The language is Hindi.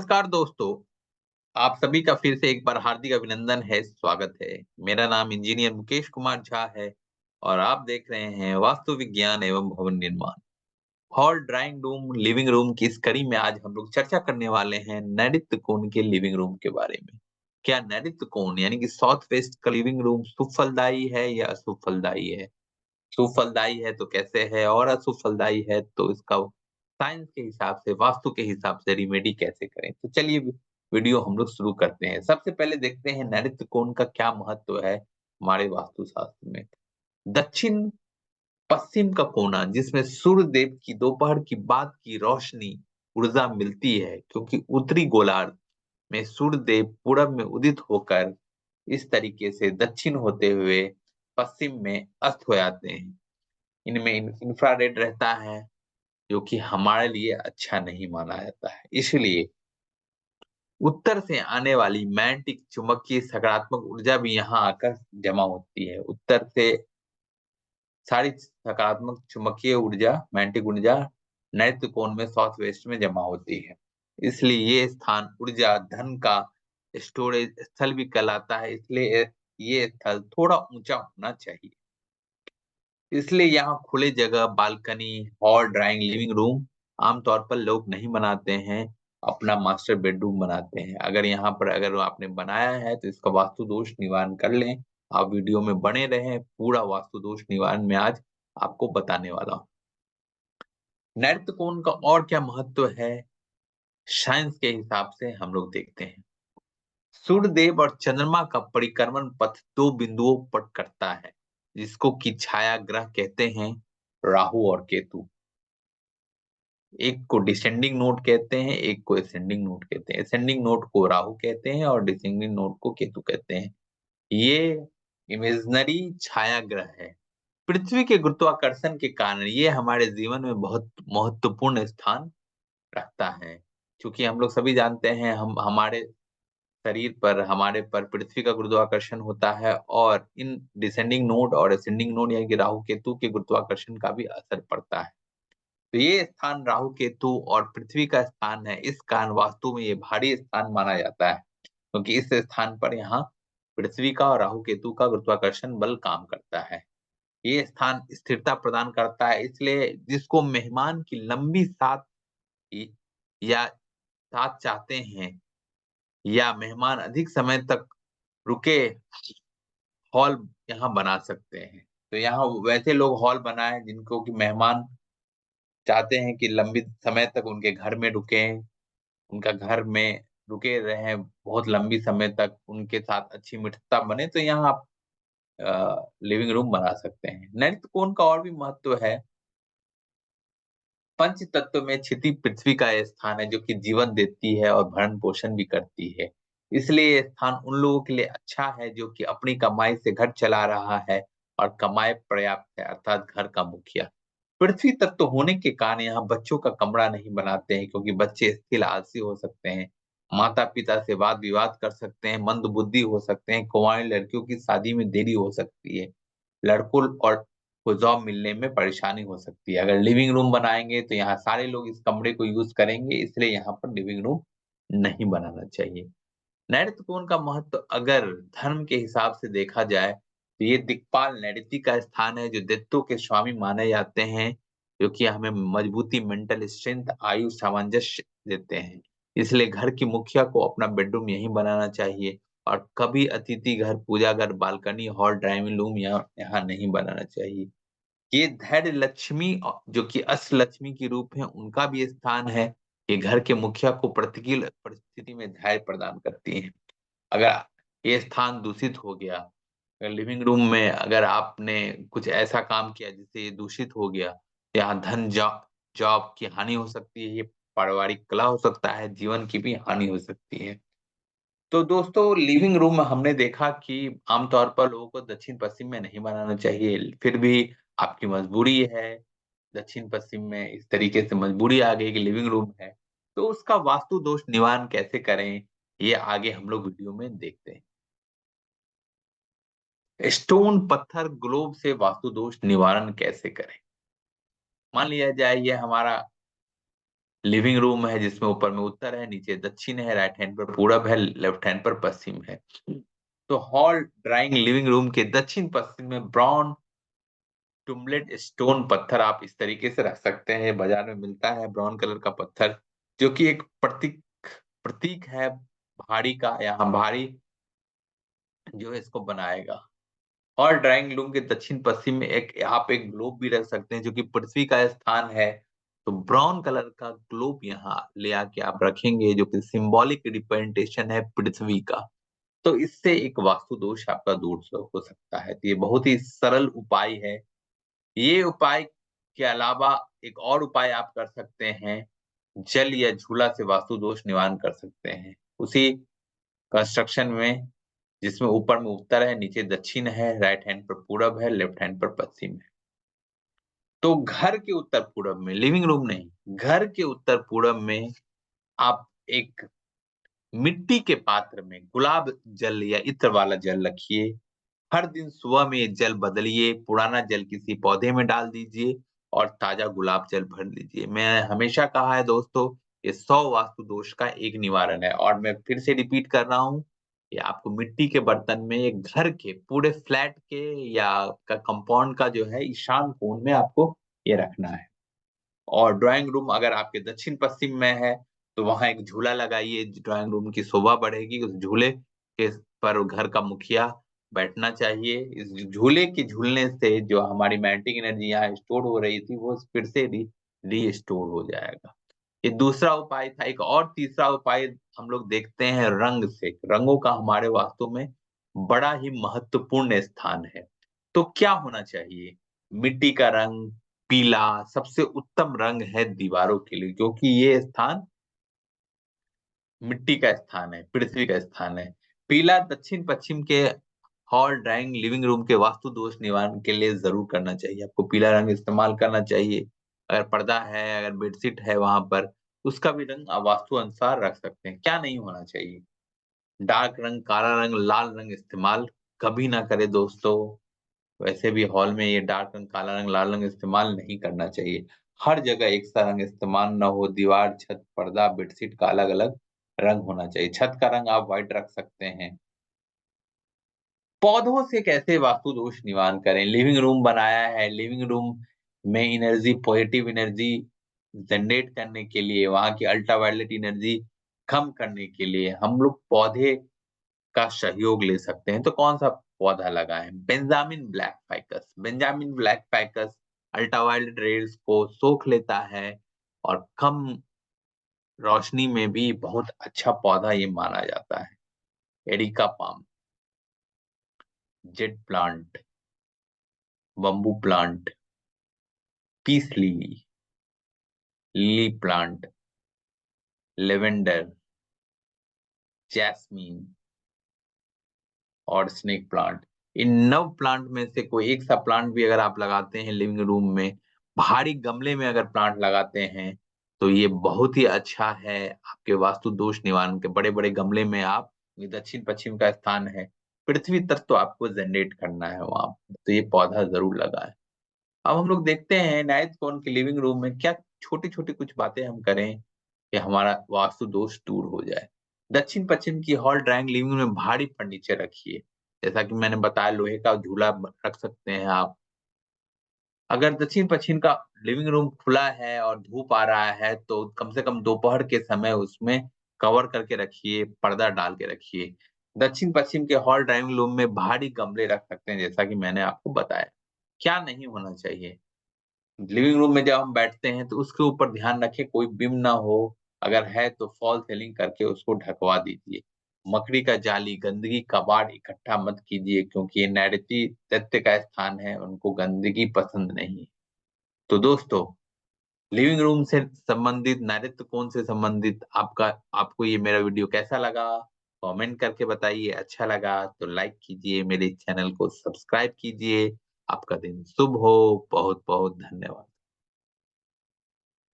नमस्कार दोस्तों, आप सभी का फिर से एक बार हार्दिक अभिनंदन है, स्वागत है। मेरा नाम इंजीनियर मुकेश कुमार झा है और आप देख रहे हैं वास्तु विज्ञान एवं भवन निर्माण। Hall, drawing room, living room की इस कड़ी में आज हम लोग चर्चा करने वाले हैं नैऋत्य कोण के लिविंग रूम के बारे में। क्या नैऋत्य कोण यानी कि साउथ वेस्ट का लिविंग रूम सुफलदायी है या अशुभ फलदायी है? सुफलदायी है तो कैसे है और अशुभ फलदायी है तो इसका साइंस के हिसाब से, वास्तु के हिसाब से रिमेडी कैसे करें? तो चलिए वीडियो हम लोग शुरू करते हैं। सबसे पहले देखते हैं नैऋत्य कोण का क्या महत्व है हमारे वास्तुशास्त्र में। दक्षिण पश्चिम का कोना जिसमें सूर्य देव की दोपहर की बाद की रोशनी ऊर्जा मिलती है, क्योंकि उत्तरी गोलार्ध में सूर्य देव पूरब में उदित होकर इस तरीके से दक्षिण होते हुए पश्चिम में अस्त हो जाते हैं। इनमें इंफ्रारेड रहता है जो कि हमारे लिए अच्छा नहीं माना जाता है। इसलिए उत्तर से आने वाली मैग्नेटिक चुंबकीय सकारात्मक ऊर्जा भी यहाँ आकर जमा होती है। उत्तर से सारी सकारात्मक चुंबकीय ऊर्जा, मैग्नेटिक ऊर्जा नैऋत्य कोण में, साउथ वेस्ट में जमा होती है। इसलिए ये स्थान ऊर्जा धन का स्टोरेज स्थल भी कहलाता है। इसलिए ये स्थल थोड़ा ऊंचा होना चाहिए। इसलिए यहाँ खुले जगह, balcony, hall, drawing, living room आमतौर पर लोग नहीं बनाते हैं, अपना मास्टर बेडरूम बनाते हैं। अगर यहाँ पर अगर आपने बनाया है तो इसका वास्तु दोष निवारण कर लें। आप वीडियो में बने रहें, पूरा वास्तु दोष निवारण में आज आपको बताने वाला हूँ। नैऋत्य कोण का और क्या महत्व है साइंस के हिसाब से हम लोग देखते हैं। सूर्य देव और चंद्रमा का परिक्रमण पथ दो बिंदुओं पर करता है, जिसको कि छाया ग्रह कहते हैं, राहु और केतु। एक को डिसेंडिंग नोड कहते हैं, एक को असेंडिंग नोड कहते हैं। असेंडिंग नोड को राहु कहते हैं और डिसेंडिंग नोड को केतु कहते हैं। ये इमेजिनरी छाया ग्रह है। पृथ्वी के गुरुत्वाकर्षण के कारण ये हमारे जीवन में बहुत महत्वपूर्ण स्थान रखता है। क्योंकि हम लोग सभी जानते हैं, हम हमारे शरीर पर, हमारे पर पृथ्वी का गुरुत्वाकर्षण होता है और इन डिसेंडिंग नोड और असेंडिंग नोड यानी कि राहु केतु के गुरुत्वाकर्षण का भी असर पड़ता है। तो ये स्थान राहु केतु और पृथ्वी का स्थान है। इस कारण वास्तु में ये भारी स्थान माना जाता है, क्योंकि इस स्थान पर यहाँ पृथ्वी का और राहु केतु का गुरुत्वाकर्षण बल काम करता है। ये स्थान स्थिरता प्रदान करता है। इसलिए जिसको मेहमान की लंबी साथ या साथ चाहते हैं या मेहमान अधिक समय तक रुके, हॉल यहाँ बना सकते हैं। तो यहाँ वैसे लोग हॉल बनाए जिनको कि मेहमान चाहते हैं कि लंबी समय तक उनके घर में रुकें, उनका घर में रुके रहें बहुत लंबी समय तक, उनके साथ अच्छी मित्रता बने, तो यहाँ आप लिविंग रूम बना सकते हैं। नैऋत्य कोण का और भी महत्व है। पंच तत्व में क्षिति पृथ्वी का यह स्थान है जो कि जीवन देती है और भरण पोषण भी करती है। इसलिए ये स्थान उन लोगों के लिए अच्छा है जो कि अपनी कमाई से घर चला रहा है और कमाई पर्याप्त है, अर्थात घर का मुखिया। पृथ्वी तत्व होने के कारण यहाँ बच्चों का कमरा नहीं बनाते हैं, क्योंकि बच्चे स्थिर आलसी हो सकते हैं, माता पिता से वाद विवाद कर सकते हैं, मंद बुद्धि हो सकते हैं, कुंवारी लड़कियों की शादी में देरी हो सकती है, लड़कों और को जॉब मिलने में परेशानी हो सकती है। अगर लिविंग रूम बनाएंगे तो यहाँ सारे लोग इस कमरे को यूज करेंगे, इसलिए यहाँ पर लिविंग रूम नहीं बनाना चाहिए। नैऋत्य कोण का महत्व अगर धर्म के हिसाब से देखा जाए तो ये दिक्पाल नैऋति का स्थान है, जो दैत्यों के स्वामी माने जाते हैं, जो कि हमें मजबूती, मेंटल स्ट्रेंथ, आयु, सामंजस्य देते हैं। इसलिए घर की मुखिया को अपना बेडरूम यहीं बनाना चाहिए और कभी अतिथि घर, पूजा घर, बालकनी, हॉल, ड्राइविंग रूम यहाँ यहाँ नहीं बनाना चाहिए। ये धैर्य लक्ष्मी जो कि अष्ट लक्ष्मी की रूप है, उनका भी स्थान है। ये घर के मुखिया को प्रतिकूल परिस्थिति में धैर्य प्रदान करती है। अगर ये स्थान दूषित हो गया, अगर लिविंग रूम में अगर आपने कुछ ऐसा काम किया जिससे ये दूषित हो गया, तो यहाँ धन, जॉब की हानि हो सकती है, ये पारिवारिक कलह हो सकता है, जीवन की भी हानि हो सकती है। तो दोस्तों, लिविंग रूम में हमने देखा कि आमतौर पर लोगों को दक्षिण पश्चिम में नहीं बनाना चाहिए। फिर भी आपकी मजबूरी है, दक्षिण पश्चिम में इस तरीके से मजबूरी आ गई कि लिविंग रूम है, तो उसका वास्तु दोष निवारण कैसे करें, ये आगे हम लोग वीडियो में देखते हैं। स्टोन, पत्थर, ग्लोब से वास्तु दोष निवारण कैसे करें? मान लिया जाए ये हमारा लिविंग रूम है जिसमें ऊपर में उत्तर है, नीचे दक्षिण है, राइट हैंड पर पूरब है, लेफ्ट हैंड पर पश्चिम है। तो हॉल ड्राइंग लिविंग रूम के दक्षिण पश्चिम में ब्राउन टुम्बलेट स्टोन पत्थर आप इस तरीके से रख सकते हैं। बाजार में मिलता है ब्राउन कलर का पत्थर, जो कि एक प्रतीक प्रतीक है भारी का, यहाँ भारी जो है इसको बनाएगा। और ड्राइंग रूम के दक्षिण पश्चिम में एक ग्लोब भी रख सकते हैं, जो कि पृथ्वी का स्थान है। तो ब्राउन कलर का ग्लोब यहाँ ले आके आप रखेंगे, जो कि सिंबॉलिक रिप्रेजेंटेशन है पृथ्वी का। तो इससे एक वास्तु दोष आपका दूर हो सकता है। तो ये बहुत ही सरल उपाय है। ये उपाय के अलावा एक और उपाय आप कर सकते हैं, जल या झूला से वास्तु दोष निवारण कर सकते हैं। उसी कंस्ट्रक्शन में जिसमें ऊपर में उत्तर है, नीचे दक्षिण है, राइट हैंड पर पूरब है, लेफ्ट हैंड पर पश्चिम है। तो घर के उत्तर पूरब में, लिविंग रूम नहीं, घर के उत्तर पूरब में आप एक मिट्टी के पात्र में गुलाब जल या इत्र वाला जल रखिए। हर दिन सुबह में ये जल बदलिए, पुराना जल किसी पौधे में डाल दीजिए और ताजा गुलाब जल भर लीजिए। मैं हमेशा कहा है दोस्तों, ये 100 वास्तु दोष का एक निवारण है। और मैं फिर से रिपीट कर रहा हूँ, ये आपको मिट्टी के बर्तन में, ये घर के पूरे फ्लैट के या का कंपाउंड का जो है ईशान कोण में आपको ये रखना है। और ड्राइंग रूम अगर आपके दक्षिण पश्चिम में है, तो वहां एक झूला लगाइए, ड्राइंग रूम की शोभा बढ़ेगी। उस झूले के पर घर का मुखिया बैठना चाहिए। इस झूले के झूलने से जो हमारी मैग्नेटिक एनर्जी यहाँ स्टोर हो रही थी, वो फिर से रीस्टोर हो जाएगा। ये दूसरा उपाय था। एक और तीसरा उपाय हम लोग देखते हैं रंग से। रंगों का हमारे वास्तु में बड़ा ही महत्वपूर्ण स्थान है। तो क्या होना चाहिए? मिट्टी का रंग पीला सबसे उत्तम रंग है दीवारों के लिए, क्योंकि ये स्थान मिट्टी का स्थान है, पृथ्वी का स्थान है। पीला दक्षिण पश्चिम के हॉल ड्राइंग लिविंग रूम के वास्तु दोष निवारण के लिए जरूर करना चाहिए। आपको पीला रंग इस्तेमाल करना चाहिए। अगर पर्दा है, अगर बेडशीट है वहां पर, उसका भी रंग आप वास्तु अनुसार रख सकते हैं। क्या नहीं होना चाहिए? डार्क रंग, काला रंग, लाल रंग इस्तेमाल कभी ना करें दोस्तों। वैसे भी हॉल में ये डार्क रंग, काला रंग, लाल रंग इस्तेमाल नहीं करना चाहिए। हर जगह एक सा रंग इस्तेमाल ना हो। दीवार, छत, पर्दा, बेडशीट का अलग-अलग रंग होना चाहिए। छत का रंग आप व्हाइट रख सकते हैं। पौधों से कैसे वास्तु दोष निवारण करें? लिविंग रूम बनाया है, लिविंग रूम में एनर्जी, पॉजिटिव एनर्जी जनरेट करने के लिए, वहाँ की अल्ट्रावायलेट एनर्जी कम करने के लिए हम लोग पौधे का सहयोग ले सकते हैं। तो कौन-सा पौधा लगाएँ? Benjamin black ficus. Benjamin black ficus ultraviolet rays को सोख लेता है और कम रोशनी में भी बहुत अच्छा पौधा ये माना जाता है। Areca palm, jade plant, bamboo plant, peace lily, lily plant, lavender, jasmine और स्नेक प्लांट। इन 9 प्लांट में से कोई एक सा प्लांट भी अगर आप लगाते हैं लिविंग रूम में, भारी गमले में अगर प्लांट लगाते हैं, तो ये बहुत ही अच्छा है आपके वास्तु दोष निवारण के। बड़े-बड़े गमले में आप, ये दक्षिण-पश्चिम का स्थान है, पृथ्वी तत्व आपको जनरेट करना है वहाँ पे, तो ये पौधा ज़रूर लगाएँ। अब हम लोग देखते हैं नाइन्थ कौन के लिविंग रूम में क्या छोटी-छोटी कुछ बातें हम करें कि हमारा वास्तु दोष दूर हो जाए। दक्षिण पश्चिम की हॉल ड्राइंग लिविंग में भारी फर्नीचर रखिए। जैसा कि मैंने बताया, लोहे का झूला रख सकते हैं आप। अगर दक्षिण पश्चिम का लिविंग रूम खुला है और धूप आ रहा है, तो कम से कम दोपहर के समय उसमें कवर करके रखिए, पर्दा डाल के रखिए। दक्षिण पश्चिम के हॉल ड्राइविंग रूम में भारी गमले रख सकते हैं, जैसा कि मैंने आपको बताया। क्या नहीं होना चाहिए? लिविंग रूम में जब हम बैठते हैं तो उसके ऊपर ध्यान रखें कोई बिम ना हो। अगर है तो फॉल सीलिंग करके उसको ढकवा दीजिए। मकड़ी का जाली, गंदगी, कबाड़ इकट्ठा मत कीजिए, क्योंकि ये नैऋत्य तत्व का स्थान है, उनको गंदगी पसंद नहीं है। तो दोस्तों, लिविंग रूम से संबंधित, नैऋत्य कोण से संबंधित आपको ये मेरा वीडियो कैसा लगा? कमेंट करके बताइए। अच्छा लगा तो लाइक कीजिए, मेरे चैनल को सब्सक्राइब कीजिए। आपका दिन शुभ हो। बहुत-बहुत धन्यवाद।